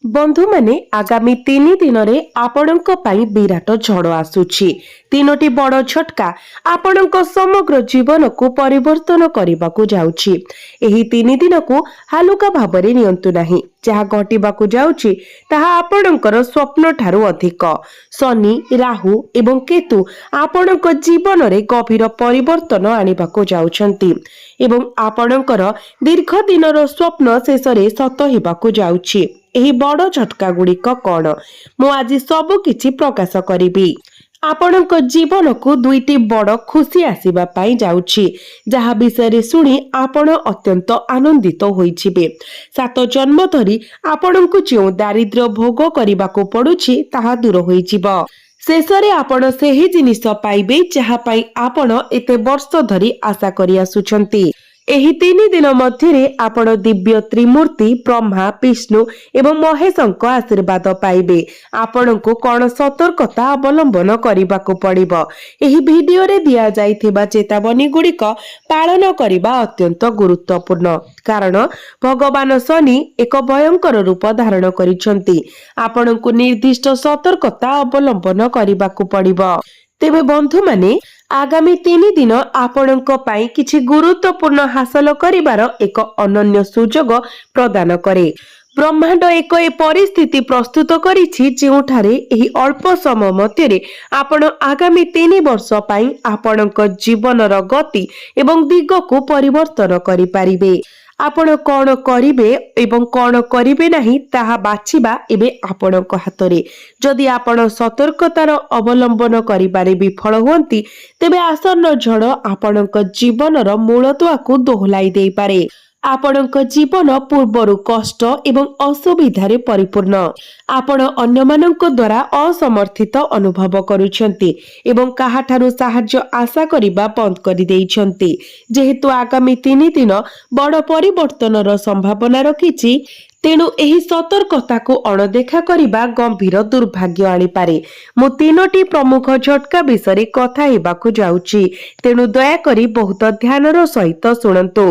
बंधु माने आगामी 3 दिन रे आपणक पई विराट झड़ आसुछि। तीनोटी बड़ झटका आपणक समग्र जीवन को परिवर्तन करबाकू जाउछि। एही 3 दिन को हालुका भाबरे नियंतु नाही। जहा घटिबाकू जाउछि ताहा आपणकर स्वप्न ठारू अधिक। शनि, राहु एवं केतु आपणक जीवन रे गभीर परिवर्तन आनिबाकू जाउछंती एवं आपणकर दीर्घ दिनर स्वप्न शेषरे सत हेबाकू जाउछि। एही बड़ झटका गुड़िक कौन मु आज सबु किछि प्रकाश करिबी। आपणक जीवन को दुईटी बड़ खुशी आसीबा पाई जाउछि, जहा विषय सुनी आपण अत्यंत आनंदित होइछिबे। 7 जन्म धरी आपणक जो दारिद्र्य भोग करिबाकू पडुछि ताहा दूर होइछिबो। शेषरे आपण सेही जिनिस पाइबे जहा पाई आपण एते वर्ष धरी आशा करि आसुछंती। एही 3 दिन मध्यरे आपण दिव्य त्रिमूर्ति ब्रह्मा, विष्णु एवं महेशंक आशीर्वाद पाइबे। आपणको कौन सतर्कता अवलंबन करबाकू पड़िबो। एही वीडियो रे दिया जाइथिबा चेतावनी गुड़िक पालन करबा अत्यंत गुरुत्वपूर्ण, कारण भगवान शनि एक भयंकर रूप धारण करिसंती। आपणको निर्दिष्ट सतर्कता अवलंबन करबाकू पड़िबो। तेबे बंधु माने आगामी 3 दिन आपणक पाई किछि गुरुत्वपूर्ण हासिल करिबार एक अनन्य सुजोग प्रदान करे। ब्रह्मांड एक परिस्थिति प्रस्तुत करिछि जेउठारे एही अल्प समय मध्यरे आपण आगामी 3 वर्ष पाई आपणक जीवनर गति एवं दिग को परिवर्तन करि पारिबे। आपण कौन करिबे एवं कौन करिबे नहीं ताहा बाछिबा एबे आपणक हातरे। जदि आपण सतर्कतार अवलंबन करिबारे विफल हुअंती तेबे आसन्न झड़ आपणक जीवनर मूलदुआ को दोहलाई देई पारे। आपणक जीवन पूर्वरु कष्ट एवं असुविधारे परिपूर्ण। आपण अन्यमानक द्वारा असमर्थित अनुभव करुछंती एवं काहाठारु साहाय्य आशा करिबा बंद करि देइछंती। जेहेतु आगामी 3 दिन बड़ परिवर्तनर संभावना रखिछि, तेणु एही सतर्कता को अणदेखा करिबा गंभीर दुर्भाग्य आनी पारे। मु 3टी प्रमुख झटका विषय कथा हेबाकू जाउछि, तेणु दया करी बहुत ध्यानर सहित सुनंतु।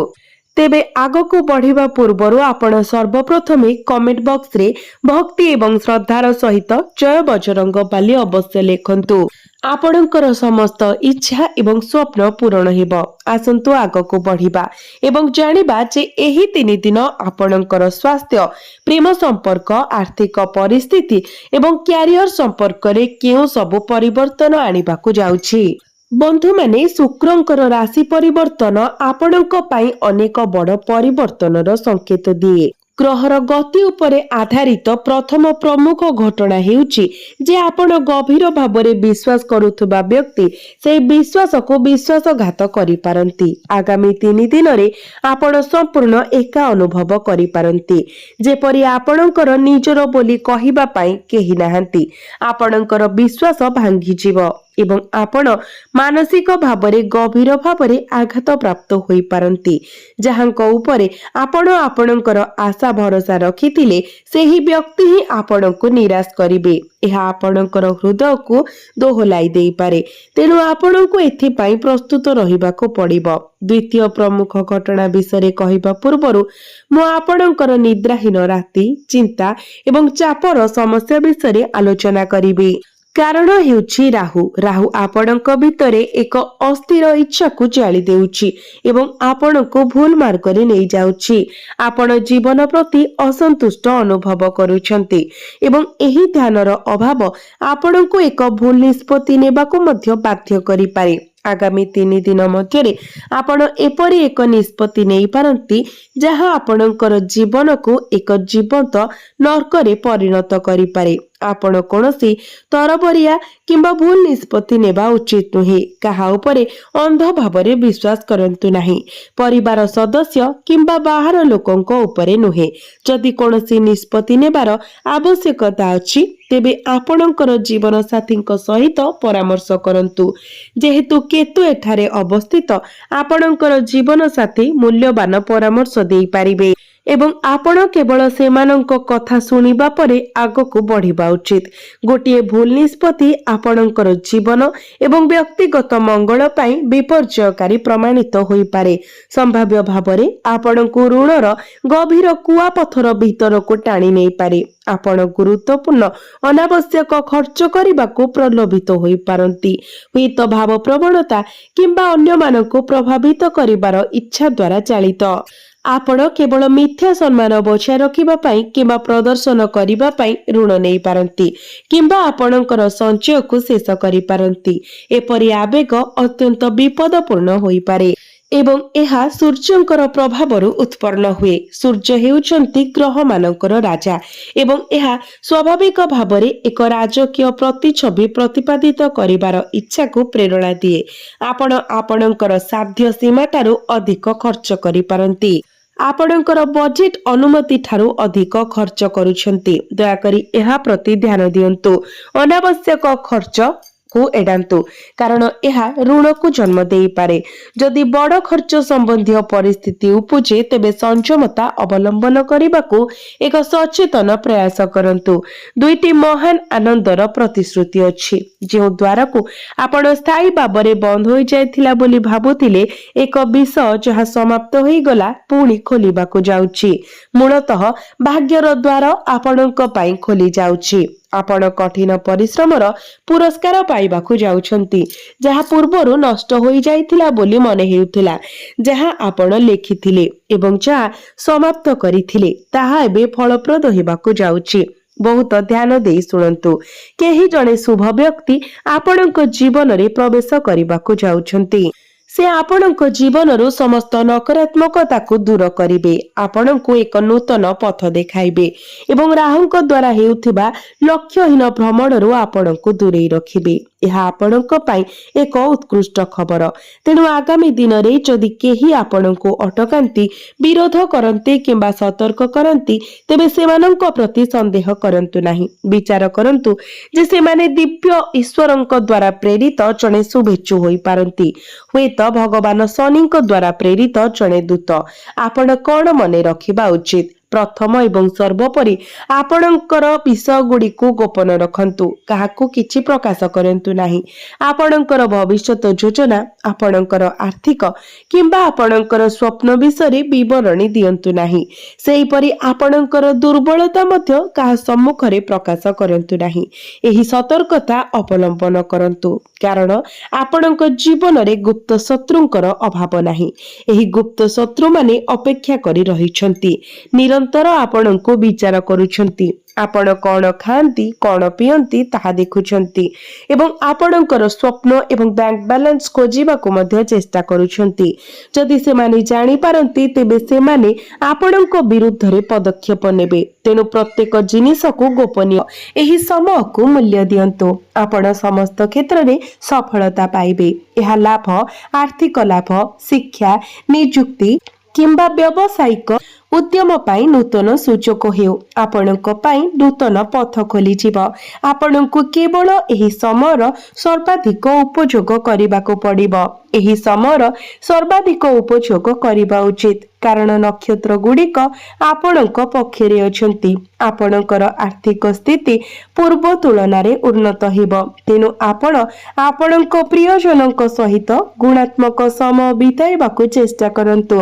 तेबे आगको बढ़िबा पूर्वरु आपण सर्वप्रथमे कमेंट बॉक्स रे भक्ति एवं श्रद्धार सहित जय बजरंगबली अवश्य लेखंतु। आपणकर समस्त इच्छा एवं स्वप्न पूर्ण हेबो। आसंतु आगको बढ़िबा एवं जानिबा जे एही 3 दिन आपणकर स्वास्थ्य, प्रेम संपर्क, आर्थिक परिस्थिति एवं कैरियर संपर्क रे केउ सब परिवर्तन आनिबाकू जाउछि। बंधु माने शुक्रंकर राशि परिवर्तन आपणक पाई अनेक बड़ परिवर्तनर संकेत दिए। ग्रहर गति उपरे आधारित प्रथम प्रमुख घटना हेउछि जे आपण गभीर भाबरे विश्वास करुथबा व्यक्ति से विश्वास को विश्वासघात करि पारंती। आगामी 3 दिन रे आपण संपूर्ण एका अनुभव करि पारंती, जेपरि आपणकर निजर बोली कहिबा पाई केहि नाहंती। आपणकर विश्वास भांगी जीव एवं आपण मानसिक भावरे गभीर भावरे आघात प्राप्त होई पारंती। जहांक उपरे आपण आपणकर आशा भरोसा रखिथिले सेही व्यक्ति ही आपणको निराश करिवे। एहा आपणकर हृदय को दोहलाई देई पारे, तेणु आपणको एथि पई प्रस्तुत रहिबाको पड़िबो। द्वितीय प्रमुख घटना विषय कहिबा पूर्वरु मु आपणकर निद्राहीन राति, चिंता एवं चापर समस्या विषय आलोचना करिबी। कारण हेउछि राहु। राहु आपणक भितरे एक अस्थिर इच्छा को जाली देउछि एवं आपणको भूल मार्ग रे नै जाउछि। आपण जीवन प्रति असंतुष्ट अनुभव करूछंती एवं एही ध्यानर अभाव आपणको एक भूल निष्पत्ति नेबाको मध्य बाध्य करि पारे। आगामी 3 दिन मध्यरे आपण एपरि एक निष्पत्ति नै पारंती जहा आपणकर जीवन को एक जीवंत नरक रे परिणत करि पारे। आपण कोनसी तरबरिया किंबा भूल निष्पत्ति नेबा उचित नुहे। कहा उपरे अंध भावरे विश्वास करंतु नाही। परिवार सदस्य किंबा बाहर लोकंक उपरे नुहे। जदि कोनसी निष्पत्ति नेबार आवश्यकता अछि तेबे आपणकर जीवन साथींक सहित परामर्श करंतु। जेहेतु केतु एठारे अवस्थित आपणकर जीवन साथी मूल्यवान परामर्श देई पारिबे। ଏବଂ ଆପଣ କେବଳ ସେମାନଙ୍କ କଥା ଶୁଣିବା ପରେ ଆଗକୁ ବଢ଼ିବା ଉଚିତ। ଗୋଟିଏ ଭୁଲ ନିଷ୍ପତ୍ତି ଆପଣଙ୍କର ଜୀବନ ଏବଂ ବ୍ୟକ୍ତିଗତ ମଙ୍ଗଳ ପାଇଁ ବିପର୍ଯ୍ୟୟକାରୀ ପ୍ରମାଣିତ ହୋଇପାରେ। ସମ୍ଭାବ୍ୟ ଭାବରେ ଆପଣଙ୍କୁ ଋଣର ଗଭୀର କୁଆପଥର ଭିତରକୁ ଟାଣି ନେଇପାରେ। ଆପଣ ଗୁରୁତ୍ୱପୂର୍ଣ୍ଣ ଅନାବଶ୍ୟକ ଖର୍ଚ୍ଚ କରିବାକୁ ପ୍ରଲୋଭିତ ହୋଇପାରନ୍ତି, ହୁଏତ ଭାବପ୍ରବଣତା କିମ୍ବା ଅନ୍ୟମାନଙ୍କୁ ପ୍ରଭାବିତ କରିବାର ଇଚ୍ଛା ଦ୍ୱାରା ଚାଳିତ। ଆପଣ କେବଳ ମିଥ୍ୟା ସମ୍ମାନ ବଜାୟ ରଖିବା ପାଇଁ କିମ୍ବା ପ୍ରଦର୍ଶନ କରିବା ପାଇଁ ଋଣ ନେଇପାରନ୍ତି କିମ୍ବା ଆପଣଙ୍କର ସଞ୍ଚୟକୁ ଶେଷ କରିପାରନ୍ତି। ଏପରି ଆବେଗ ଅତ୍ୟନ୍ତ ବିପଦପୂର୍ଣ୍ଣ ହୋଇପାରେ ଏବଂ ଏହା ସୂର୍ଯ୍ୟଙ୍କର ପ୍ରଭାବରୁ ଉତ୍ପନ୍ନ ହୁଏ। ସୂର୍ଯ୍ୟ ହେଉଛନ୍ତି ଗ୍ରହମାନଙ୍କର ରାଜା ଏବଂ ଏହା ସ୍ୱାଭାବିକ ଭାବରେ ଏକ ରାଜକୀୟ ପ୍ରତିଛବି ପ୍ରତିପାଦିତ କରିବାର ଇଚ୍ଛାକୁ ପ୍ରେରଣା ଦିଏ। ଆପଣ ଆପଣଙ୍କର ସାଧ୍ୟ ସୀମାଠାରୁ ଅଧିକ ଖର୍ଚ୍ଚ କରିପାରନ୍ତି। ଆପଣଙ୍କର ବଜେଟ୍ ଅନୁମତି ଠାରୁ ଅଧିକ ଖର୍ଚ୍ଚ କରୁଛନ୍ତି। ଦୟାକରି ଏହା ପ୍ରତି ଧ୍ୟାନ ଦିଅନ୍ତୁ। ଅନାବଶ୍ୟକ ଖର୍ଚ୍ଚକୁ ଏଡ଼ାନ୍ତୁ କାରଣ ଏହା ଋଣକୁ ଜନ୍ମ ଦେଇପାରେ। ଯଦି ବଡ଼ ଖର୍ଚ୍ଚ ସମ୍ବନ୍ଧୀୟ ପରିସ୍ଥିତି ଉପୁଜେ ତେବେ ସଂଯମତା ଅବଲମ୍ବନ କରିବାକୁ ଏକ ସଚେତନ ପ୍ରୟାସ କରନ୍ତୁ। ଦୁଇଟି ମହାନ ଆନନ୍ଦର ପ୍ରତିଶ୍ରୁତି ଅଛି ଯେଉଁ ଦ୍ୱାରକୁ ଆପଣ ସ୍ଥାୟୀ ଭାବରେ ବନ୍ଦ ହୋଇଯାଇଥିଲା ବୋଲି ଭାବୁଥିଲେ। ଏକ ବିଷୟ ଯାହା ସମାପ୍ତ ହୋଇଗଲା ପୁଣି ଖୋଲିବାକୁ ଯାଉଛି। ମୂଳତଃ ଭାଗ୍ୟର ଦ୍ୱାର ଆପଣଙ୍କ ପାଇଁ ଖୋଲି ଯାଉଛି। ଆପଣ କଠିନ ପରିଶ୍ରମର ପୁରସ୍କାର ପାଇବାକୁ ଯାଉଛନ୍ତି ଯାହା ପୂର୍ବରୁ ନଷ୍ଟ ହୋଇଯାଇଥିଲା ବୋଲି ମନେ ହେଉଥିଲା। ଯାହା ଆପଣ ଲେଖିଥିଲେ ଏବଂ ଯାହା ସମାପ୍ତ କରିଥିଲେ ତାହା ଏବେ ଫଳପ୍ରଦ ହେବାକୁ ଯାଉଛି। ବହୁତ ଧ୍ୟାନ ଦେଇ ଶୁଣନ୍ତୁ। କେହି ଜଣେ ଶୁଭ ବ୍ୟକ୍ତି ଆପଣଙ୍କ ଜୀବନରେ ପ୍ରବେଶ କରିବାକୁ ଯାଉଛନ୍ତି। ସେ ଆପଣଙ୍କ ଜୀବନରୁ ସମସ୍ତ ନକାରାତ୍ମକତାକୁ ଦୂର କରିବେ, ଆପଣଙ୍କୁ ଏକ ନୂତନ ପଥ ଦେଖାଇବେ ଏବଂ ରାହୁଙ୍କ ଦ୍ୱାରା ହେଉଥିବା ଲକ୍ଷ୍ୟହୀନ ଭ୍ରମଣରୁ ଆପଣଙ୍କୁ ଦୂରେଇ ରଖିବେ। ଏହା ଆପଣଙ୍କ ପାଇଁ ଏକ ଉତ୍କୃଷ୍ଟ ଖବର। ତେଣୁ ଆଗାମୀ ଦିନରେ ଯଦି କେହି ଆପଣଙ୍କୁ ଅଟକାନ୍ତି, ବିରୋଧ କରନ୍ତି କିମ୍ବା ସତର୍କ କରନ୍ତି ତେବେ ସେମାନଙ୍କ ପ୍ରତି ସନ୍ଦେହ କରନ୍ତୁ ନାହିଁ। ବିଚାର କରନ୍ତୁ ଯେ ସେମାନେ ଦିବ୍ୟ ଈଶ୍ୱରଙ୍କ ଦ୍ୱାରା ପ୍ରେରିତ ଜଣେ ଶୁଭେଚ୍ଛୁ ହୋଇପାରନ୍ତି, ହୁଏତ ଭଗବାନ ଶନିଙ୍କ ଦ୍ୱାରା ପ୍ରେରିତ ଜଣେ ଦୂତ। ଆପଣ କଣ ମନେ ରଖିବା ଉଚିତ? ପ୍ରଥମ ଏବଂ ସର୍ବୋପରି ଆପଣଙ୍କର ବିଷୟଗୁଡ଼ିକୁ ଗୋପନ ରଖନ୍ତୁ। କାହାକୁ କିଛି ପ୍ରକାଶ କରନ୍ତୁ ନାହିଁ। ଆପଣଙ୍କର ଭବିଷ୍ୟତ ଯୋଜନା, ଆପଣଙ୍କର ଆର୍ଥିକ କିମ୍ବା ଆପଣଙ୍କର ସ୍ୱପ୍ନ ବିଷୟରେ ବିବରଣୀ ଦିଅନ୍ତୁ ନାହିଁ। ସେହିପରି ଆପଣଙ୍କର ଦୁର୍ବଳତା ମଧ୍ୟ କାହା ସମ୍ମୁଖରେ ପ୍ରକାଶ କରନ୍ତୁ ନାହିଁ। ଏହି ସତର୍କତା ଅବଲମ୍ବନ କରନ୍ତୁ କାରଣ ଆପଣଙ୍କ ଜୀବନରେ ଗୁପ୍ତ ଶତ୍ରୁଙ୍କର ଅଭାବ ନାହିଁ। ଏହି ଗୁପ୍ତ ଶତ୍ରୁମାନେ ଅପେକ୍ଷା କରି ରହିଛନ୍ତି, ନିରନ୍ତର ଆପଣଙ୍କୁ ବିଚାର କରୁଛନ୍ତି। ଆପଣ କଣ ଖାଆନ୍ତି, କଣ ପିଅନ୍ତି ତାହା ଦେଖୁଛନ୍ତି ଏବଂ ଆପଣଙ୍କର ସ୍ୱପ୍ନ ଏବଂ ବ୍ୟାଙ୍କ ବାଲାନ୍ସ ଖୋଜିବାକୁ ମଧ୍ୟ ଚେଷ୍ଟା କରୁଛନ୍ତି। ଯଦି ସେମାନେ ଜାଣିପାରନ୍ତି ତେବେ ସେମାନେ ଆପଣଙ୍କ ବିରୁଦ୍ଧରେ ପଦକ୍ଷେପ ନେବେ। ତେଣୁ ପ୍ରତ୍ୟେକ ଜିନିଷକୁ ଗୋପନୀୟ ଏହି ସମୟକୁ ମୂଲ୍ୟ ଦିଅନ୍ତୁ। ଆପଣ ସମସ୍ତ କ୍ଷେତ୍ରରେ ସଫଳତା ପାଇବେ। ଏହା ଲାଭ, ଆର୍ଥିକ ଲାଭ, ଶିକ୍ଷା, ନିଯୁକ୍ତି କିମ୍ବା ବ୍ୟବସାୟିକ ଉଦ୍ୟମ ପାଇଁ ନୂତନ ସୁଯୋଗ ହେଉ, ଆପଣଙ୍କ ପାଇଁ ନୂତନ ପଥ ଖୋଲିଯିବ। ଆପଣଙ୍କୁ କେବଳ ଏହି ସମୟର ସର୍ବାଧିକ ଉପଯୋଗ କରିବାକୁ ପଡ଼ିବ। ଏହି ସମୟର ସର୍ବାଧିକ ଉପଯୋଗ କରିବା ଉଚିତ କାରଣ ନକ୍ଷତ୍ର ଗୁଡ଼ିକ ଆପଣଙ୍କ ପକ୍ଷରେ ଅଛନ୍ତି। ଆପଣଙ୍କର ଆର୍ଥିକ ସ୍ଥିତି ପୂର୍ବ ତୁଳନାରେ ଉନ୍ନତ ହେବ। ତେଣୁ ଆପଣ ଆପଣଙ୍କ ପ୍ରିୟଜନଙ୍କ ସହିତ ଗୁଣାତ୍ମକ ସମୟ ବିତାଇବାକୁ ଚେଷ୍ଟା କରନ୍ତୁ।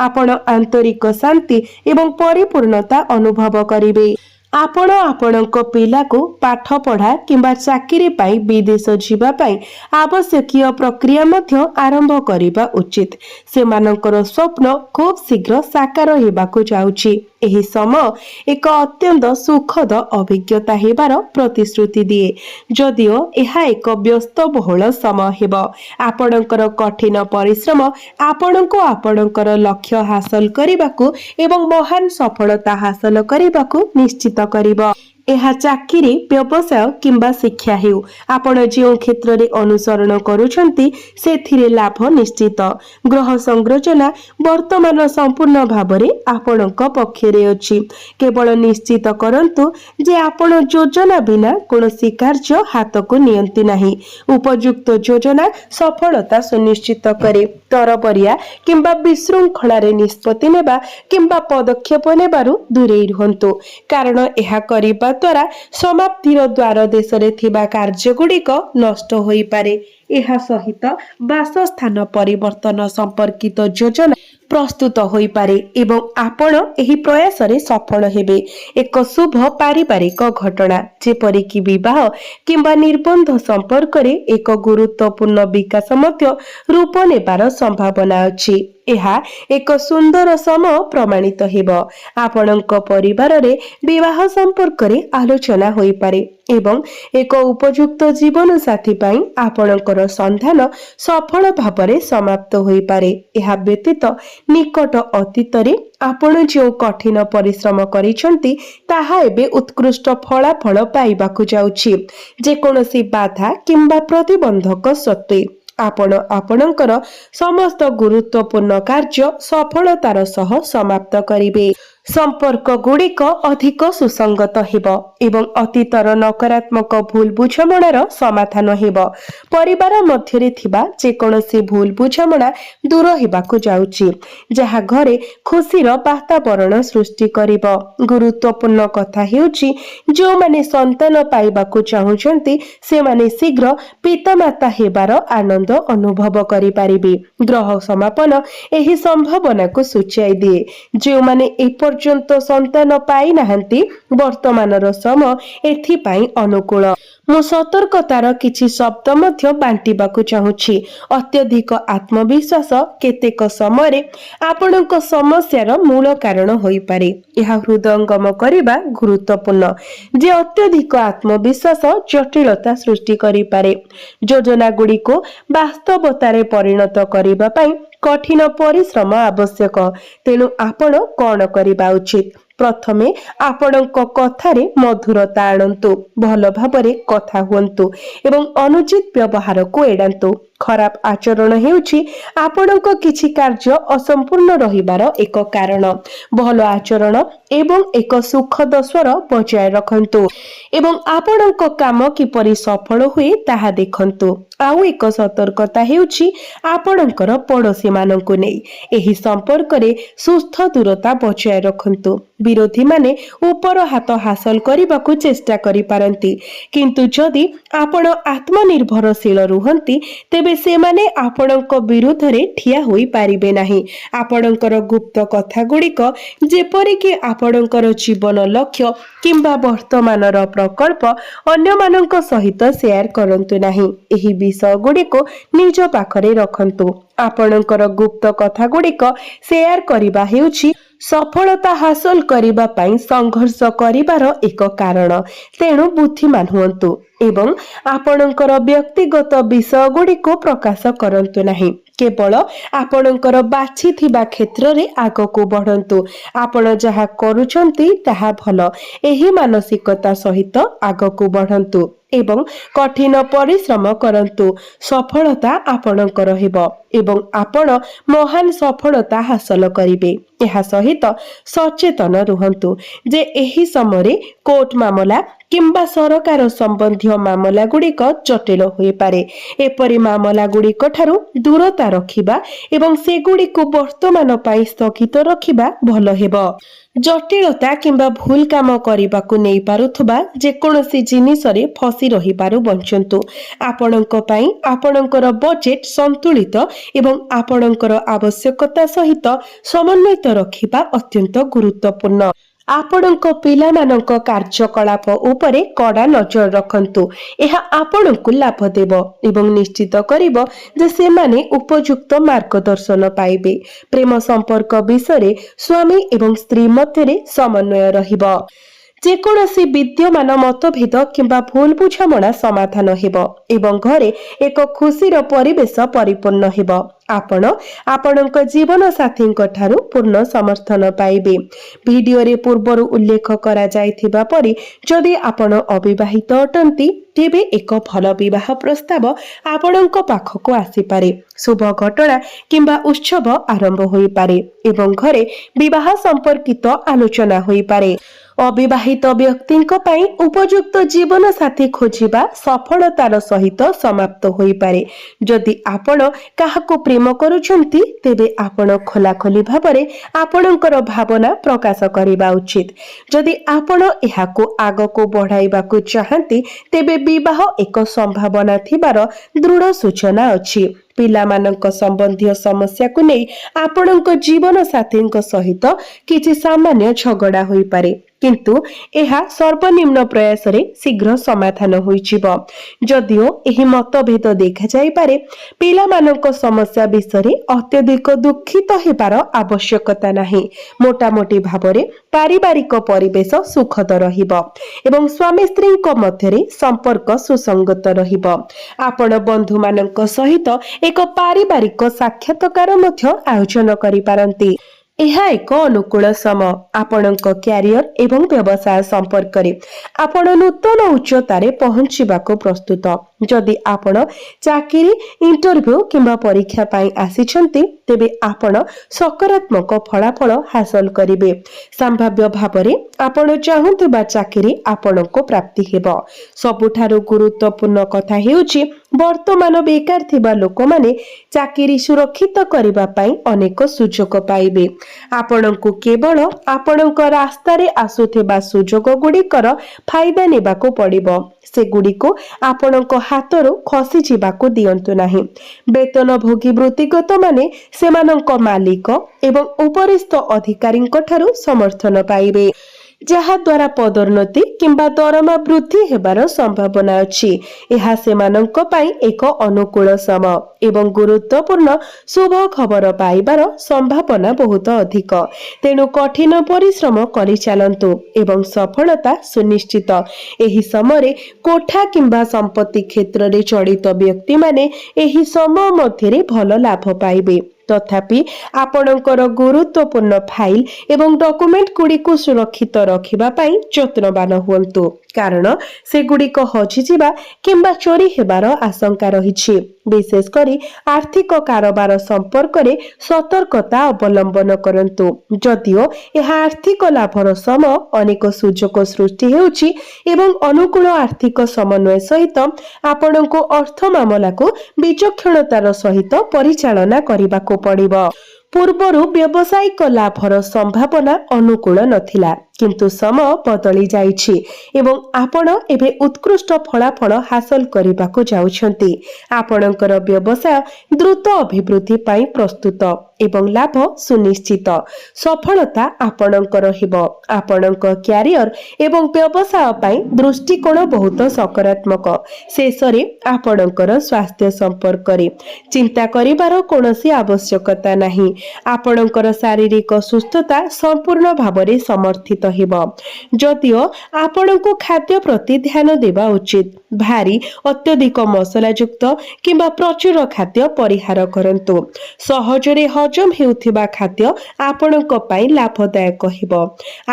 ଆପଣ ଆନ୍ତରିକ ଶାନ୍ତି ଏବଂ ପରିପୂର୍ଣ୍ଣତା ଅନୁଭବ କରିବେ। ଆପଣ ଆପଣଙ୍କ ପିଲାକୁ ପାଠପଢ଼ା କିମ୍ବା ଚାକିରି ପାଇଁ ବିଦେଶ ଯିବା ପାଇଁ ଆବଶ୍ୟକୀୟ ପ୍ରକ୍ରିୟା ମଧ୍ୟ ଆରମ୍ଭ କରିବା ଉଚିତ। ସେମାନଙ୍କର ସ୍ୱପ୍ନ ଖୁବ୍ ଶୀଘ୍ର ସାକାର ହେବାକୁ ଯାଉଛି। ଏହି ସମୟ ଏକ ଅତ୍ୟନ୍ତ ସୁଖଦ ଅଭିଜ୍ଞତା ହେବାର ପ୍ରତିଶ୍ରୁତି ଦିଏ। ଯଦିଓ ଏହା ଏକ ବ୍ୟସ୍ତବହୁଳ ସମୟ ହେବ, ଆପଣଙ୍କର କଠିନ ପରିଶ୍ରମ ଆପଣଙ୍କୁ ଆପଣଙ୍କର ଲକ୍ଷ୍ୟ ହାସଲ କରିବାକୁ ଏବଂ ମହାନ ସଫଳତା ହାସଲ କରିବାକୁ ନିଶ୍ଚିତ କରିବ। ଏହା ଚାକିରି ବ୍ୟବସାୟ କିମ୍ବା ଶିକ୍ଷା ହେଉ ଆପଣ ଯେଉଁ କ୍ଷେତ୍ରରେ ଅନୁସରଣ କରୁଛନ୍ତି ସେଥିରେ ଲାଭ ନିଶ୍ଚିତ। ଗ୍ରହ ସଂଗ୍ରଚନା ବର୍ତ୍ତମାନ ସମ୍ପୂର୍ଣ୍ଣ ଭାବରେ ଆପଣଙ୍କ ପକ୍ଷରେ ଅଛି। କେବଳ ନିଶ୍ଚିତ କରନ୍ତୁ ଯେ ଆପଣ ଯୋଜନା ବିନା କୌଣସି କାର୍ଯ୍ୟ ହାତକୁ ନିଅନ୍ତି ନାହିଁ। ଉପଯୁକ୍ତ ଯୋଜନା ସଫଳତା ସୁନିଶ୍ଚିତ କରେ। ତରବରିଆ କିମ୍ବା ବିଶୃଙ୍ଖଳାରେ ନିଷ୍ପତ୍ତି ନେବା କିମ୍ବା ପଦକ୍ଷେପ ନେବାରୁ ଦୂରେଇ ରୁହନ୍ତୁ, କାରଣ ଏହା କରିବା ଦ୍ୱାରା ସମାପ୍ତିର ଦ୍ୱାର ଦେଶରେ ଥିବା କାର୍ଯ୍ୟଗୁଡ଼ିକ ନଷ୍ଟ ହୋଇପାରେ। ଏହା ସହିତ ବାସସ୍ଥାନ ପରିବର୍ତ୍ତନ ସମ୍ପର୍କିତ ଯୋଜନା ପ୍ରସ୍ତୁତ ହୋଇପାରେ ଏବଂ ଆପଣ ଏହି ପ୍ରୟାସରେ ସଫଳ ହେବେ। ଏକ ଶୁଭ ପାରିବାରିକ ଘଟଣା ଯେପରିକି ବିବାହ କିମ୍ବା ନିର୍ବନ୍ଧ ସମ୍ପର୍କରେ ଏକ ଗୁରୁତ୍ୱପୂର୍ଣ୍ଣ ବିକାଶ ମଧ୍ୟ ରୂପ ନେବାର ସମ୍ଭାବନା ଅଛି। ଏହା ଏକ ସୁନ୍ଦର ସମୟ ପ୍ରମାଣିତ ହେବ। ଆପଣଙ୍କ ପରିବାରରେ ବିବାହ ସମ୍ପର୍କରେ ଆଲୋଚନା ହୋଇପାରେ ଏବଂ ଏକ ଉପଯୁକ୍ତ ଜୀବନସାଥୀ ପାଇଁ ଆପଣଙ୍କର ସନ୍ଧାନ ସଫଳ ଭାବରେ ସମାପ୍ତ ହୋଇପାରେ। ଏହା ବ୍ୟତୀତ ନିକଟ ଅତୀତରେ ଆପଣ ଯେଉଁ କଠିନ ପରିଶ୍ରମ କରିଛନ୍ତି ତାହା ଏବେ ଉତ୍କୃଷ୍ଟ ଫଳାଫଳ ପାଇବାକୁ ଯାଉଛି। ଯେକୌଣସି ବାଧା କିମ୍ବା ପ୍ରତିବନ୍ଧକ ସତ୍ତ୍ୱେ ଆପଣ ଆପଣଙ୍କର ସମସ୍ତ ଗୁରୁତ୍ୱପୂର୍ଣ୍ଣ କାର୍ଯ୍ୟ ସଫଳତାର ସହ ସମାପ୍ତ କରିବେ। ସମ୍ପର୍କ ଗୁଡ଼ିକ ଅଧିକ ସୁସଙ୍ଗତ ହେବ ଏବଂ ଅତୀତର ନକାରାତ୍ମକ ଭୁଲ ବୁଝାମଣାର ସମାଧାନ ହେବ। ପରିବାର ମଧ୍ୟରେ ଥିବା ଯେକୌଣସି ଭୁଲ ବୁଝାମଣା ଦୂର ହେବାକୁ ଯାଉଛି, ଯାହା ଘରେ ଖୁସିର ବାତାବରଣ ସୃଷ୍ଟି କରିବ। ଗୁରୁତ୍ୱପୂର୍ଣ୍ଣ କଥା ହେଉଛି ଯେଉଁମାନେ ସନ୍ତାନ ପାଇବାକୁ ଚାହୁଁଛନ୍ତି ସେମାନେ ଶୀଘ୍ର ପିତାମାତା ହେବାର ଆନନ୍ଦ ଅନୁଭବ କରିପାରିବେ। ଗ୍ରହ ସମାପନ ଏହି ସମ୍ଭାବନାକୁ ସୂଚାଇ ଦିଏ। ଯେଉଁମାନେ ଏପର୍ଯ୍ୟନ୍ତ ସନ୍ତାନ ପାଇନାହାନ୍ତି ବର୍ତ୍ତମାନର ସମୟ ଏଥିପାଇଁ ଅନୁକୂଳ। ମୁଁ ସତର୍କତାର କିଛି ଶବ୍ଦ ମଧ୍ୟ ବାଣ୍ଟିବାକୁ ଚାହୁଁଛି। ଅତ୍ୟଧିକ ଆତ୍ମବିଶ୍ୱାସ କେତେକ ସମୟରେ ଆପଣଙ୍କ ସମସ୍ୟାର ମୂଳ କାରଣ ହୋଇପାରେ। ଏହା ହୃଦୟଙ୍ଗମ କରିବା ଗୁରୁତ୍ୱପୂର୍ଣ୍ଣ ଯେ ଅତ୍ୟଧିକ ଆତ୍ମବିଶ୍ୱାସ ଜଟିଳତା ସୃଷ୍ଟି କରିପାରେ। ଯୋଜନା ଗୁଡ଼ିକୁ ବାସ୍ତବତାରେ ପରିଣତ କରିବା ପାଇଁ କଠିନ ପରିଶ୍ରମ ଆବଶ୍ୟକ। ତେଣୁ ଆପଣ କ'ଣ କରିବା ଉଚିତ? ପ୍ରଥମେ ଆପଣଙ୍କ କଥାରେ ମଧୁରତା ଆଣନ୍ତୁ, ଭଲ ଭାବରେ କଥା ହୁଅନ୍ତୁ ଏବଂ ଅନୁଚିତ ବ୍ୟବହାରକୁ ଏଡ଼ାନ୍ତୁ। ଖରାପ ଆଚରଣ ହେଉଛି ଆପଣଙ୍କ କିଛି କାର୍ଯ୍ୟ ଅସମ୍ପୂର୍ଣ୍ଣ ରହିବାର ଏକ କାରଣ। ଭଲ ଆଚରଣ ଏବଂ ଏକ ସୁଖଦ ସ୍ୱର ବଜାୟ ରଖନ୍ତୁ ଏବଂ ଆପଣଙ୍କ କାମ କିପରି ସଫଳ ହୁଏ ତାହା ଦେଖନ୍ତୁ। ଆଉ ଏକ ସତର୍କତା ହେଉଛି ଆପଣଙ୍କର ପଡ଼ୋଶୀମାନଙ୍କୁ ନେଇ। ଏହି ସମ୍ପର୍କରେ ସୁସ୍ଥ ଦୂରତା ବଜାୟ ରଖନ୍ତୁ। ବିରୋଧୀମାନେ ଉପର ହାତ ହାସଲ କରିବାକୁ ଚେଷ୍ଟା କରିପାରନ୍ତି, କିନ୍ତୁ ଯଦି ଆପଣ ଆତ୍ମନିର୍ଭରଶୀଳ ରୁହନ୍ତି ତେବେ ସେମାନେ ଆପଣଙ୍କ ବିରୁଦ୍ଧରେ ଠିଆ ହୋଇପାରିବେ ନାହିଁ। ଆପଣଙ୍କର ଗୁପ୍ତ କଥା ଗୁଡ଼ିକ ଯେପରିକି ଆପଣଙ୍କର ଜୀବନ ଲକ୍ଷ୍ୟ କିମ୍ବା ବର୍ତ୍ତମାନର ପ୍ରକଳ୍ପ ଅନ୍ୟମାନଙ୍କ ସହିତ ସେୟାର କରନ୍ତୁ ନାହିଁ। ଏହି ବିଷୟ ଗୁଡ଼ିକୁ ନିଜ ପାଖରେ ରଖନ୍ତୁ। ଆପଣଙ୍କର ଗୁପ୍ତ କଥା ଗୁଡ଼ିକ ସେୟାର କରିବା ହେଉଛି ସଫଳତା ହାସଲ କରିବା ପାଇଁ ସଂଘର୍ଷ କରିବାର ଏକ କାରଣ। ତେଣୁ ବୁଦ୍ଧିମାନ ହୁଅନ୍ତୁ ଏବଂ ଆପଣଙ୍କର ବ୍ୟକ୍ତିଗତ ବିଷୟ ଗୁଡ଼ିକୁ ପ୍ରକାଶ କରନ୍ତୁ ନାହିଁ। କେବଳ ଆପଣଙ୍କର ବାଛିଥିବା କ୍ଷେତ୍ରରେ ଆଗକୁ ବଢ଼ନ୍ତୁ। ଆପଣ ଯାହା କରୁଛନ୍ତି ତାହା ଭଲ, ଏହି ମାନସିକତା ସହିତ ଆଗକୁ ବଢ଼ନ୍ତୁ ଏବଂ କଠିନ ପରିଶ୍ରମ କରନ୍ତୁ। ସଫଳତା ଆପଣଙ୍କର ହେବ ଏବଂ ଆପଣ ମହାନ ସଫଳତା ହାସଲ କରିବେ। ଏହା ସହିତ ସଚେତନ ରୁହନ୍ତୁ ଯେ ଏହି ସମୟରେ କୋର୍ଟ ମାମଲା କିମ୍ବା ସରକାର ସମ୍ବନ୍ଧୀୟ ମାମଲା ଗୁଡ଼ିକ ଜଟିଳ ହୋଇପାରେ। ଏପରି ମାମଲା ଗୁଡ଼ିକ ଠାରୁ ଦୂରତା ରଖିବା ଏବଂ ସେଗୁଡ଼ିକୁ ବର୍ତ୍ତମାନ ପାଇଁ ସ୍ଥଗିତ ରଖିବା ଭଲ ହେବ। ଜଟିଳତା କିମ୍ବା ଭୁଲ କାମ କରିବାକୁ ନେଇପାରୁଥିବା ଯେକୌଣସି ଜିନିଷରେ ଫସି ରହିବାରୁ ବଞ୍ଚନ୍ତୁ। ଆପଣଙ୍କ ପାଇଁ ଆପଣଙ୍କର ବଜେଟ୍ ସନ୍ତୁଳିତ ଏବଂ ଆପଣଙ୍କର ଆବଶ୍ୟକତା ସହିତ ସମନ୍ୱିତ ରଖିବା ଅତ୍ୟନ୍ତ ଗୁରୁତ୍ୱପୂର୍ଣ୍ଣ। ଆପଣଙ୍କ ପିଲାମାନଙ୍କ କାର୍ଯ୍ୟକଳାପ ଉପରେ କଡ଼ା ନଜର ରଖନ୍ତୁ। ଏହା ଆପଣଙ୍କୁ ଲାଭ ଦେବ ଏବଂ ନିଶ୍ଚିତ କରିବ ଯେ ସେମାନେ ଉପଯୁକ୍ତ ମାର୍ଗଦର୍ଶନ ପାଇବେ। ପ୍ରେମ ସମ୍ପର୍କ ବିଷୟରେ ସ୍ୱାମୀ ଏବଂ ସ୍ତ୍ରୀ ମଧ୍ୟରେ ସମନ୍ୱୟ ରହିବ। ଯେକୌଣସି ବିଦ୍ୟମାନ ମତଭେଦ କିମ୍ବା ଭୁଲ ବୁଝାମଣା ସମାଧାନ ହେବ ଏବଂ ଘରେ ଏକ ଖୁସିର ପରିବେଶ ପରିପୂର୍ଣ୍ଣ ହେବ। ଆପଣ ଆପଣଙ୍କ ଜୀବନ ସାଥୀଙ୍କ ଠାରୁ ପୂର୍ଣ୍ଣ ସମର୍ଥନ ପାଇବେ। ଭିଡିଓରେ ପୂର୍ବରୁ ଉଲ୍ଲେଖ କରାଯାଇଥିବା ପରି ଯଦି ଆପଣ ଅବିବାହିତ ଅଟନ୍ତି ତେବେ ଏକ ଭଲ ବିବାହ ପ୍ରସ୍ତାବ ଆପଣଙ୍କ ପାଖକୁ ଆସିପାରେ। ଶୁଭ ଘଟଣା କିମ୍ବା ଉତ୍ସବ ଆରମ୍ଭ ହୋଇପାରେ ଏବଂ ଘରେ ବିବାହ ସମ୍ପର୍କିତ ଆଲୋଚନା ହୋଇପାରେ। ଅବିବାହିତ ବ୍ୟକ୍ତିଙ୍କ ପାଇଁ ଉପଯୁକ୍ତ ଜୀବନ ସାଥୀ ଖୋଜିବା ସଫଳତାର ସହିତ ସମାପ୍ତ ହୋଇପାରେ। ଯଦି ଆପଣ କାହାକୁ ପ୍ରେମ କରୁଛନ୍ତି ତେବେ ଆପଣ ଖୋଲାଖୋଲି ଭାବରେ ଆପଣଙ୍କର ଭାବନା ପ୍ରକାଶ କରିବା ଉଚିତ। ଯଦି ଆପଣ ଏହାକୁ ଆଗକୁ ବଢ଼ାଇବାକୁ ଚାହାନ୍ତି ତେବେ ବିବାହ ଏକ ସମ୍ଭାବନା ଥିବାର ଦୃଢ଼ ସୂଚନା ଅଛି। ପିଲାମାନଙ୍କ ସମ୍ବନ୍ଧୀୟ ସମସ୍ୟାକୁ ନେଇ ଆପଣଙ୍କ ଜୀବନ ସାଥୀଙ୍କ ସହିତ କିଛି ସାମାନ୍ୟ ଝଗଡ଼ା ହୋଇପାରେ, କିନ୍ତୁ ଏହା ସର୍ବନିମ୍ନ ପ୍ରୟାସରେ ଶୀଘ୍ର ସମାଧାନ ହୋଇଯିବ। ଯଦିଓ ଏହି ମତଭେଦ ଦେଖାଯାଇପାରେ, ପିଲାମାନଙ୍କ ସମସ୍ୟା ବିଷୟରେ ଅତ୍ୟଧିକ ଦୁଃଖିତ ହେବାର ଆବଶ୍ୟକତା ନାହିଁ। ମୋଟାମୋଟି ଭାବରେ ପାରିବାରିକ ପରିବେଶ ସୁଖଦ ରହିବ ଏବଂ ସ୍ୱାମୀ ସ୍ତ୍ରୀଙ୍କ ମଧ୍ୟରେ ସମ୍ପର୍କ ସୁସଙ୍ଗତ ରହିବ। ଆପଣ ବନ୍ଧୁମାନଙ୍କ ସହିତ ଏକ ପାରିବାରିକ ସାକ୍ଷାତକାର ମଧ୍ୟ ଆୟୋଜନ କରିପାରନ୍ତି। ଏହା ଏକ ଅନୁକୂଳ ସମୟ ଆପଣଙ୍କ କ୍ୟାରିୟର ଏବଂ ବ୍ୟବସାୟ ସମ୍ପର୍କରେ। ଆପଣ ନୂତନ ଉଚ୍ଚତାରେ ପହଞ୍ଚିବାକୁ ପ୍ରସ୍ତୁତ। ଯଦି ଆପଣ ଚାକିରି, ଇଣ୍ଟରଭ୍ୟୁ କିମ୍ବା ପରୀକ୍ଷା ପାଇଁ ଆସିଛନ୍ତି ତେବେ ଆପଣ ସକାରାତ୍ମକ ଫଳାଫଳ ହାସଲ କରିବେ। ସମ୍ଭାବ୍ୟ ଭାବରେ ଆପଣ ଚାହୁଁଥିବା ଚାକିରି ଆପଣଙ୍କୁ ପ୍ରାପ୍ତି ହେବ। ସବୁଠାରୁ ଗୁରୁତ୍ୱପୂର୍ଣ୍ଣ କଥା ହେଉଛି ବର୍ତ୍ତମାନ ବେକାର ଥିବା ଲୋକମାନେ ଚାକିରି ସୁରକ୍ଷିତ କରିବା ପାଇଁ ଅନେକ ସୁଯୋଗ ପାଇବେ। ଆପଣଙ୍କୁ କେବଳ ଆପଣଙ୍କ ରାସ୍ତାରେ ଆସୁଥିବା ସୁଯୋଗ ଗୁଡ଼ିକର ଫାଇଦା ନେବାକୁ ପଡ଼ିବ। ସେଗୁଡ଼ିକୁ ଆପଣଙ୍କ ହାତରୁ ଖସିଯିବାକୁ ଦିଅନ୍ତୁ ନାହିଁ। ବେତନଭୋଗୀ ବୃତ୍ତିଗତମାନେ ସେମାନଙ୍କ ମାଲିକ ଏବଂ ଉପରିସ୍ଥ ଅଧିକାରୀଙ୍କ ଠାରୁ ସମର୍ଥନ ପାଇବେ, ଯାହାଦ୍ୱାରା ପଦୋନ୍ନତି କିମ୍ବା ଦରମା ବୃଦ୍ଧି ହେବାର ସମ୍ଭାବନା ଅଛି। ଏହା ସେମାନଙ୍କ ପାଇଁ ଏକ ଅନୁକୂଳ ସମୟ ଏବଂ ଗୁରୁତ୍ୱପୂର୍ଣ୍ଣ ଶୁଭ ଖବର ପାଇବାର ସମ୍ଭାବନା ବହୁତ ଅଧିକ। ତେଣୁ କଠିନ ପରିଶ୍ରମ କରିଚାଲନ୍ତୁ ଏବଂ ସଫଳତା ସୁନିଶ୍ଚିତ। ଏହି ସମୟରେ କୋଠା କିମ୍ବା ସମ୍ପତ୍ତି କ୍ଷେତ୍ରରେ ଜଡ଼ିତ ବ୍ୟକ୍ତିମାନେ ଏହି ସମୟ ମଧ୍ୟରେ ଭଲ ଲାଭ ପାଇବେ। ତଥାପି ଆପଣଙ୍କର ଗୁରୁତ୍ୱପୂର୍ଣ୍ଣ ଫାଇଲ ଏବଂ ଡକୁମେଣ୍ଟ ଗୁଡ଼ିକୁ ସୁରକ୍ଷିତ ରଖିବା ପାଇଁ ଯତ୍ନବାନ ହୁଅନ୍ତୁ, କାରଣ ସେଗୁଡ଼ିକ ହଜିଯିବା କିମ୍ବା ଚୋରି ହେବାର ଆଶଙ୍କା ରହିଛି। ବିଶେଷ କରି ଆର୍ଥିକ କାରବାର ସମ୍ପର୍କରେ ସତର୍କତା ଅବଲମ୍ବନ କରନ୍ତୁ। ଯଦିଓ ଏହା ଆର୍ଥିକ ଲାଭର ସମୟ, ଅନେକ ସୁଯୋଗ ସୃଷ୍ଟି ହେଉଛି ଏବଂ ଅନୁକୂଳ ଆର୍ଥିକ ସମନ୍ୱୟ ସହିତ ଆପଣଙ୍କୁ ଅର୍ଥ ମାମଲାକୁ ବିଚକ୍ଷଣତାର ସହିତ ପରିଚାଳନା କରିବାକୁ ପଡ଼ିବ। ପୂର୍ବରୁ ବ୍ୟବସାୟିକ ଲାଭର ସମ୍ଭାବନା ଅନୁକୂଳ ନଥିଲା, କିନ୍ତୁ ସମୟ ବଦଳି ଯାଇଛି ଏବଂ ଆପଣ ଏବେ ଉତ୍କୃଷ୍ଟ ଫଳାଫଳ ହାସଲ କରିବାକୁ ଯାଉଛନ୍ତି। ଆପଣଙ୍କର ବ୍ୟବସାୟ ଦ୍ରୁତ ଅଭିବୃଦ୍ଧି ପାଇଁ ପ୍ରସ୍ତୁତ ଏବଂ ଲାଭ ସୁନିଶ୍ଚିତ। ସଫଳତା ଆପଣଙ୍କର ହେବ। ଆପଣଙ୍କ କ୍ୟାରିୟର ଏବଂ ବ୍ୟବସାୟ ପାଇଁ ଦୃଷ୍ଟିକୋଣ ବହୁତ ସକାରାତ୍ମକ। ଶେଷରେ ଆପଣଙ୍କର ସ୍ୱାସ୍ଥ୍ୟ ସମ୍ପର୍କରେ ଚିନ୍ତା କରିବାର କୌଣସି ଆବଶ୍ୟକତା ନାହିଁ। ଆପଣଙ୍କର ଶାରୀରିକ ସୁସ୍ଥତା ସମ୍ପୂର୍ଣ୍ଣ ଭାବରେ ସମର୍ଥିତ ହେବ। ଯଦିଓ ଆପଣଙ୍କୁ ଖାଦ୍ୟ ପ୍ରତି ଧ୍ୟାନ ଦେବା ଉଚିତ, ଭାରି ଅତ୍ୟଧିକ ମସଲାଯୁକ୍ତ କିମ୍ବା ପ୍ରଚୁର ଖାଦ୍ୟ ପରିହାର କରନ୍ତୁ। ସହଜରେ ହଜମ ହେଉଥିବା ଖାଦ୍ୟ ଆପଣଙ୍କ ପାଇଁ ଲାଭଦାୟକ ହେବ।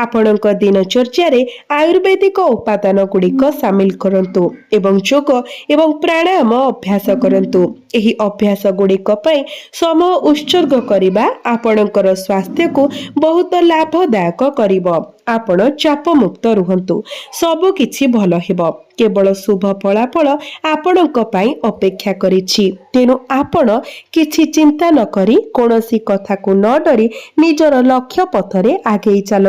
ଆପଣଙ୍କ ଦିନଚର୍ଯ୍ୟାରେ ଆୟୁର୍ବେଦିକ ଉପାଦାନ ଗୁଡ଼ିକ ସାମିଲ କରନ୍ତୁ ଏବଂ ଯୋଗ ଏବଂ ପ୍ରାଣାୟାମ ଅଭ୍ୟାସ କରନ୍ତୁ। ଏହି ଅଭ୍ୟାସ ଗୁଡ଼ିକ ପାଇଁ ସମୟ ଉତ୍ସର୍ଗ କରିବା ଆପଣଙ୍କର ସ୍ୱାସ୍ଥ୍ୟକୁ ବହୁତ ଲାଭଦାୟକ କରିବ। ଆପଣ ଚାପମୁକ୍ତ ରୁହନ୍ତୁ, ସବୁ କିଛି ଭଲ ହେବ। କେବଳ ଶୁଭ ଫଳାଫଳ ଆପଣଙ୍କ ପାଇଁ ଅପେକ୍ଷା କରିଛି। ତେଣୁ ଆପଣ କିଛି ଚିନ୍ତା ନ କରି, କୌଣସି କଥାକୁ ନ ଡରି ନିଜର ଲକ୍ଷ୍ୟ ପଥରେ ଆଗେଇ ଚାଲନ୍ତୁ।